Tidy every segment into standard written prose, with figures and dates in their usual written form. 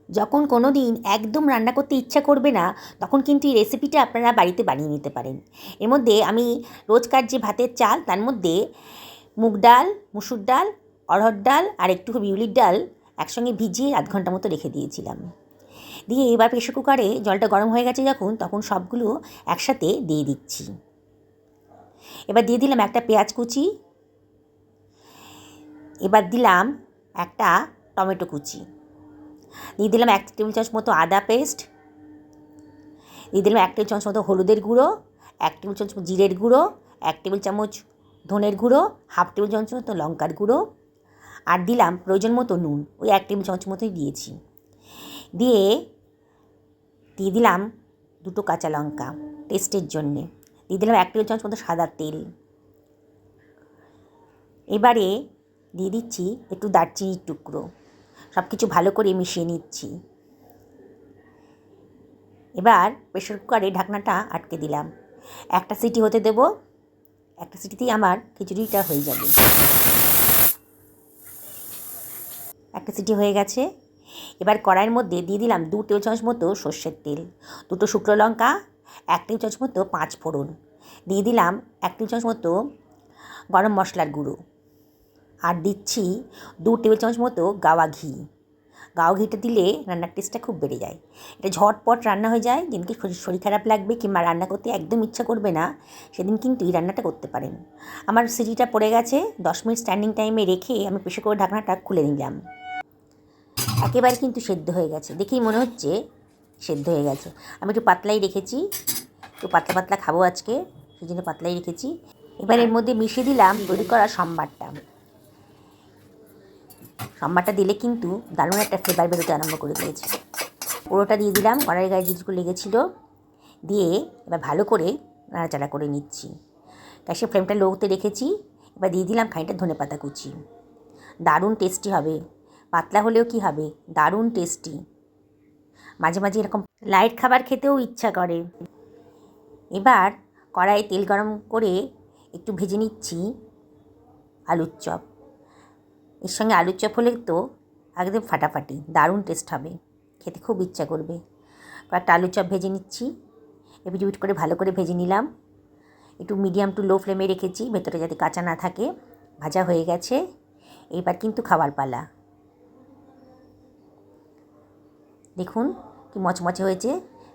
যখন কোনো দিন একদম রান্না করতে ইচ্ছা করবে না, তখন কিন্তু এই রেসিপিটা আপনারা বাড়িতে বানিয়ে নিতে পারেন। এর মধ্যে আমি রোজকার যে ভাতের চাল, তার মধ্যে মুগ ডাল, মুসুর ডাল, অড়হর ডাল আর একটু বিউলির ডাল একসঙ্গে ভিজিয়ে আধ ঘন্টা মতো রেখে দিয়েছিলাম। দিয়ে এবার প্রেশার কুকারে জলটা গরম হয়ে গেছে যখন, তখন সবগুলো একসাথে দিয়ে দিচ্ছি। এবার দিয়ে দিলাম একটা পেঁয়াজ কুচি, এবার দিলাম একটা টমেটো কুচি, দিয়ে দিলাম 1 টেবিল চামচ মতো আদা পেস্ট, দিয়ে দিলাম 1 টেবিল চামচ মতো হলুদের গুঁড়ো, 1 টেবিল চামচ জিরের গুঁড়ো, 1 টেবিল চামচ ধনের গুঁড়ো, 1/2 টেবিল চামচ মতো লঙ্কার গুঁড়ো, আর দিলাম প্রয়োজন মতো নুন, ওই 1 টেবিল চামচ মতোই দিয়েছি। দিয়ে দিলাম 2টো কাঁচা লঙ্কা টেস্টের জন্যে, দিয়ে দিলাম 1 টেবিল চামচ মতো সাদা তেল। এবারে দিয়ে দিচ্ছি একটু দারচিনির টুকরো, সব কিছু ভালো করে মিশিয়ে নিচ্ছি। এবার প্রেশার কুকারে ঢাকনাটা আটকে দিলাম, একটা সিটি হতে দেব, একটা সিটিতেই আমার খিচুড়িটা হয়ে যাবে। একটা সিটি হয়ে গেছে। এবার কড়াইয়ের মধ্যে দিয়ে দিলাম 2 টেবিল চামচ মতো সর্ষের তেল, 2টো শুকনো লঙ্কা, 1 টেবিল চামচ মতো 5 ফোড়ন, দিয়ে দিলাম 1 টেবিল চামচ মতো গরম মশলার গুঁড়ো, আর দিচ্ছি 2 টেবিল চামচ মতো গাওয়া ঘি। গাওয়া ঘিটা দিলে রান্নার টেস্টটা খুব বেড়ে যায়। এটা ঝটপট রান্না হয়ে যায়। যেদিনকে শরীর খারাপ লাগবে কিংবা রান্না করতে একদম ইচ্ছা করবে না, সেদিন কিন্তু এই রান্নাটা করতে পারেন। আমার সিটিটা পড়ে গেছে, 10 মিনিট স্ট্যান্ডিং টাইমে রেখে আমি প্রেশার কুকারের ঢাকনাটা খুলে নিলাম। একেবারে কিন্তু সেদ্ধ হয়ে গেছে, দেখেই মনে হচ্ছে সেদ্ধ হয়ে গেছে। আমি একটু পাতলাই রেখেছি, একটু পাতলা পাতলা খাবো আজকে, সেই জন্য পাতলাই রেখেছি। এবার এর মধ্যে মিশিয়ে দিলাম তৈরি করা সম্বারটা। সম্বারটা দিলে কিন্তু দারুণ একটা ফ্লেভার বেরোতে আরম্ভ করে দিয়েছে। পুরোটা দিয়ে দিলাম, কড়াইয়ের গায়ে যেটুকু লেগেছিলো দিয়ে এবার ভালো করে নাড়াচাড়া করে নিচ্ছি। গ্যাসের ফ্লেমটা লোতে রেখেছি। এবার দিয়ে দিলাম খানিকটা ধনেপাতা কুচি। দারুণ টেস্টি হবে, পাতলা হলেও কি হবে, দারুণ টেস্টি। মাঝে মাঝে এরকম লাইট খাবার খেতেও ইচ্ছা করে। এবার কড়াইয়ে তেল গরম করে একটু ভেজে নিচ্ছি আলুর চপ। এর সঙ্গে আলুর চপ হলে তো একদম ফাটাফাটি, দারুণ টেস্ট হবে, খেতে খুব ইচ্ছা করবে। কয়েকটা আলুর চপ ভেজে নিচ্ছি, এপিট করে ভালো করে ভেজে নিলাম। একটু মিডিয়াম টু লো ফ্লেমে রেখেছি, ভেতরে যাতে কাঁচা না থাকে। ভাজা হয়ে গেছে, এইবার কিন্তু খাবার পালা। দেখুন কি মচমচে হয়েছে,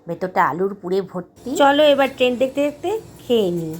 ভেতরটা আলুর পুরে ভর্তি। চলো এবার ট্রেন দেখতে দেখতে খেয়ে নিই।